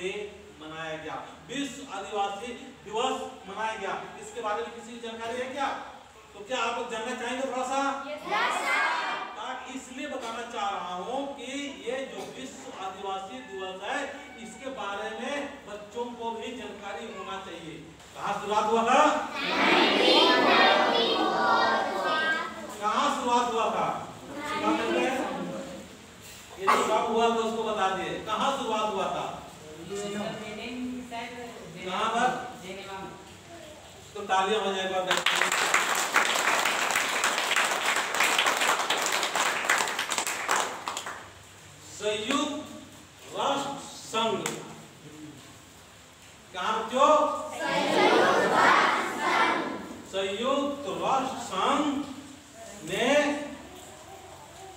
Day मनाया गया, विश्व आदिवासी दिवस मनाया गया। इसके बारे में किसी की जानकारी है क्या? तो क्या आप लोग जानना चाहेंगे थोड़ा सा? इसलिए बताना चाह रहा हूँ कि ये जो विश्व आदिवासी दिवस है इसके बारे में बच्चों को भी जानकारी होना चाहिए। कहाँ शुरुआत हुआ था? कहाँ शुरुआत हुआ था? ये जो कब हुआ था उसको बता दिए। कहाँ शुरुआत हुआ था? कहाँ पर? तो तालियां हो जाएगा। संयुक्त राष्ट्र संघ, कहाँ बच्चों? संयुक्त राष्ट्र संघ ने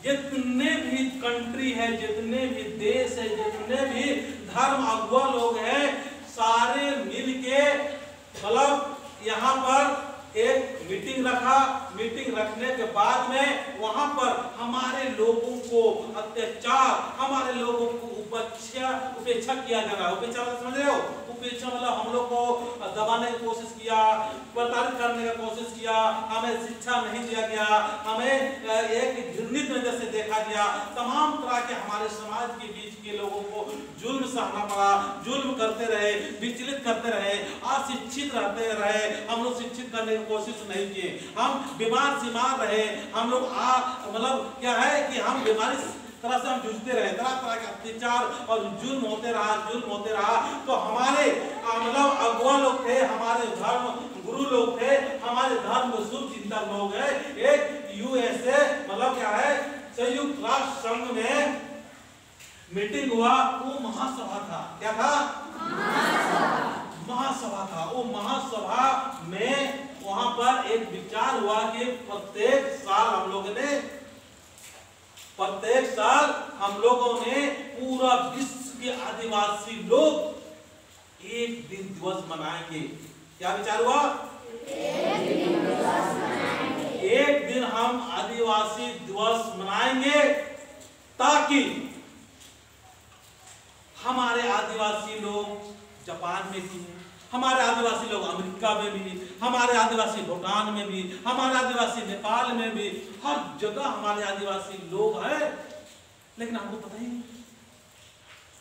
जितने भी कंट्री है, जितने भी देश है, जितने भी धर्म अगुआ लोग हैं, सारे मिलके मतलब यहाँ पर एक मीटिंग रखा। मीटिंग रखने के बाद में वहां पर हमारे लोगों को अत्याचार, हमारे लोगों को उपेक्षा किया जा रहा है। उपेक्षा समझ रहे हो? उपेक्षा मतलब हम लोग को दबाने की कोशिश किया, प्रताड़ित करने की कोशिश किया, हमें शिक्षा नहीं दिया गया, हमें एक घृणित नजर से देखा गया। तमाम तरह के हमारे समाज के बीच के लोगों को जुल्म सहना पड़ा, जुल्म करते रहे, विचलित करते रहे, अशिक्षित रहते रहे। हम लोग शिक्षित करने की कोशिश नहीं किए, हम बीमार सिमार रहे, हम लोग मतलब क्या है कि हम बीमारी तरह से हम जूझते रहे, तरह तरह के अत्याचार और जुल्म होते रहा। तो हमारे मतलब अगुआ लोग थे, हमारे धर्म गुरु लोग थे, हमारे धर्म के शुभ चिंतक लोग हैं। एक यूएसए मतलब क्या है, संयुक्त राष्ट्र संघ में मीटिंग हुआ, वो महासभा था। क्या था? महासभा था। वो महासभा में वहां पर एक विचार हुआ कि प्रत्येक साल हम लोगों ने पूरा विश्व के आदिवासी लोग एक दिन दिवस मनाएंगे। क्या विचार हुआ? एक दिन हम आदिवासी दिवस मनाएंगे ताकि हमारे आदिवासी लोग जापान में भी, हमारे आदिवासी लोग अमेरिका में भी, हमारे आदिवासी भूटान में भी, हमारे आदिवासी नेपाल में भी, हर जगह हमारे आदिवासी लोग हैं, लेकिन हमको पता ही नहीं,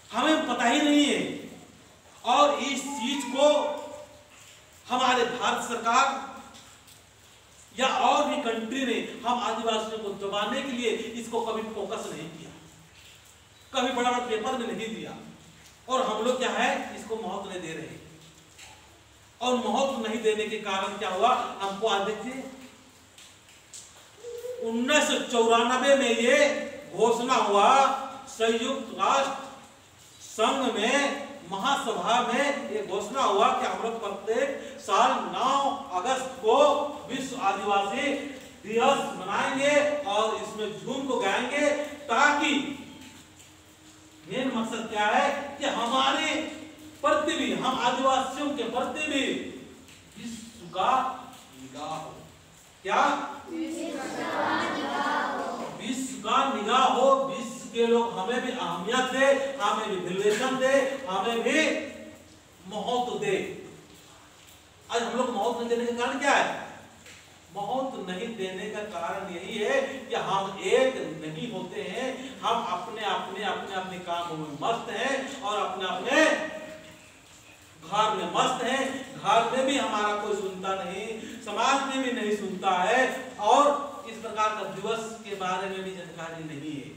हमें पता ही नहीं है। और इस चीज को हमारे भारत सरकार या और भी कंट्री ने हम आदिवासियों को दबाने के लिए इसको कभी फोकस नहीं किया, कभी बड़ा बड़ा पेपर में नहीं दिया, और हम लोग क्या है इसको महत्व नहीं दे रहे। और महत्व नहीं देने के कारण क्या हुआ, हमको आज देखिए 1994 में ये घोषणा हुआ, संयुक्त राष्ट्र संघ में महासभा में ये घोषणा हुआ कि हम लोग प्रत्येक साल 9 अगस्त को विश्व आदिवासी दिवस मनाएंगे और इसमें झूम को गाएंगे, ताकि मेन मकसद क्या है कि हमारे प्रति भी, हम आदिवासियों के प्रति भी विश्व का निगाह हो। क्या? विश्व का निगाह हो, विश्व के लोग हमें भी अहमियत दे, हमें भी वैल्यूएशन दे, हमें भी महत्व दे। आज हम लोग महत्व नहीं देने का कारण क्या है? महत्व नहीं देने का कारण यही है कि हम एक नहीं होते हैं, हम अपने काम में मस्त हैं और अपने घर में मस्त हैं। घर में भी हमारा कोई सुनता नहीं, समाज में भी नहीं सुनता है, और इस प्रकार का दिवस के बारे में भी जानकारी नहीं है।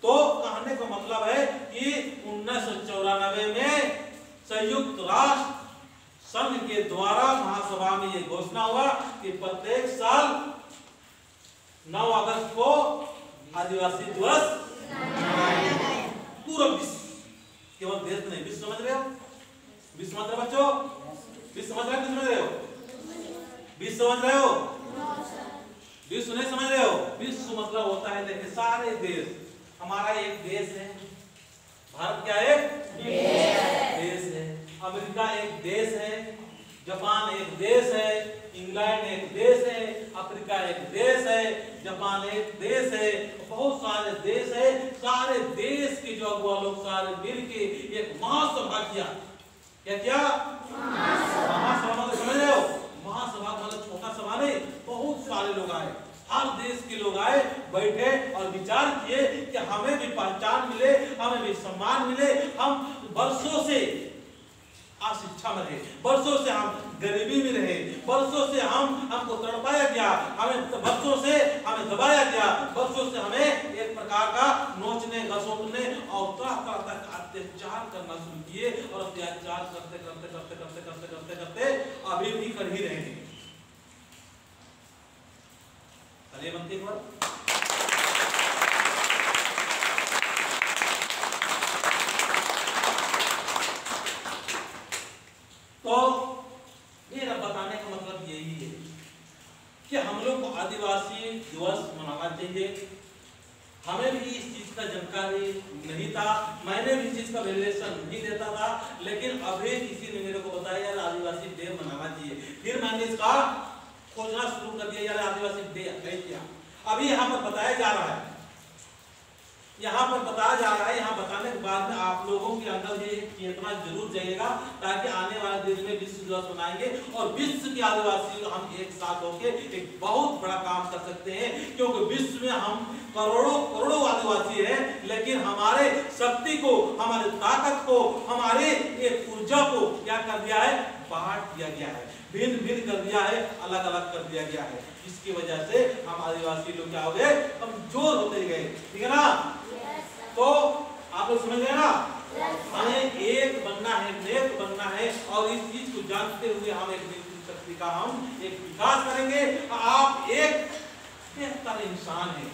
तो कहने का मतलब है कि 1994 में संयुक्त राष्ट्र संघ के द्वारा महासभा में यह घोषणा हुआ कि प्रत्येक साल 9 अगस्त को आदिवासी दिवस पूरा विश्व, केवल देश नहीं, विश्व समझ रहे हो? विश्व समझ रहे बच्चों? विश्व समझ रहे? समझ रहे हो? विश्व समझ रहे हो? विश्व नहीं समझ रहे हो? विश्व मतलब होता है देखिए सारे देश। हमारा एक देश है, भारत क्या एक देश है, अमेरिका एक देश है, जापान एक देश है, इंग्लैंड एक देश है, अफ्रीका एक देश है, जापान एक देश है, बहुत सारे देश है। सारे देश के जो अगुआ लोग सारे मिलके एक महासभा किया। क्या महासभा मतलब समझ रहे हो? महासभा मतलब छोटा सभा नहीं, बहुत सारे लोग आए, हर देश के लोग आए, बैठे और विचार किए कि हमें भी पहचान मिले, हमें भी सम्मान मिले। हम वर्षों से अशिक्षा में रहे, वर्षों से हम गरीबी में रहे, वर्षों से हमको तड़पाया गया, हमें वर्षों से हमें दबाया गया, वर्षों से हमें एक प्रकार का नोचने घसोटने और तरह तरह तक अत्याचार करना शुरू किए और अत्याचार करते करते करते करते करते करते करते अभी भी कर ही रहे हैं। अरे बनते पर तो मेरा बताने का मतलब यही है कि हम लोग को आदिवासी दिवस मनाना चाहिए। हमें भी इस चीज का जानकारी नहीं था, मैंने भी इस चीज का वैल्यूएशन नहीं देता था, लेकिन अभी किसी ने मेरे को बताया यार आदिवासी डे मनाना चाहिए। फिर मैंने इसका खोजना शुरू कर दिया, यार आदिवासी डे है क्या। अभी यहाँ पर बताया जा रहा है, यहाँ पर बताया जा रहा है। यहाँ बताने के बाद में आप लोगों के अंदर ये चेतना जरूर जाएगा, ताकि आने वाले दिन में विश्व दिवस मनाएंगे और विश्व के आदिवासी हम एक साथ होकर एक बहुत बड़ा काम कर सकते हैं। क्योंकि विश्व में हम करोड़ों करोड़ों आदिवासी हैं, लेकिन हमारे शक्ति को, हमारे ताकत को, हमारे एक ऊर्जा को क्या कर दिया है, बांट दिया गया है, भिन्न भिन्न कर दिया है, अलग अलग कर दिया गया है। इसकी वजह से हम आदिवासी लोग क्या हो गए, कमजोर होते गए। ठीक है ना? तो आप लोग समझ गए ना? हमें एक बनना है, नेक बनना है, और इस चीज को जानते हुए हम एक नेतृत्व शक्ति का हम एक विकास करेंगे। आप एक बेहतर इंसान है,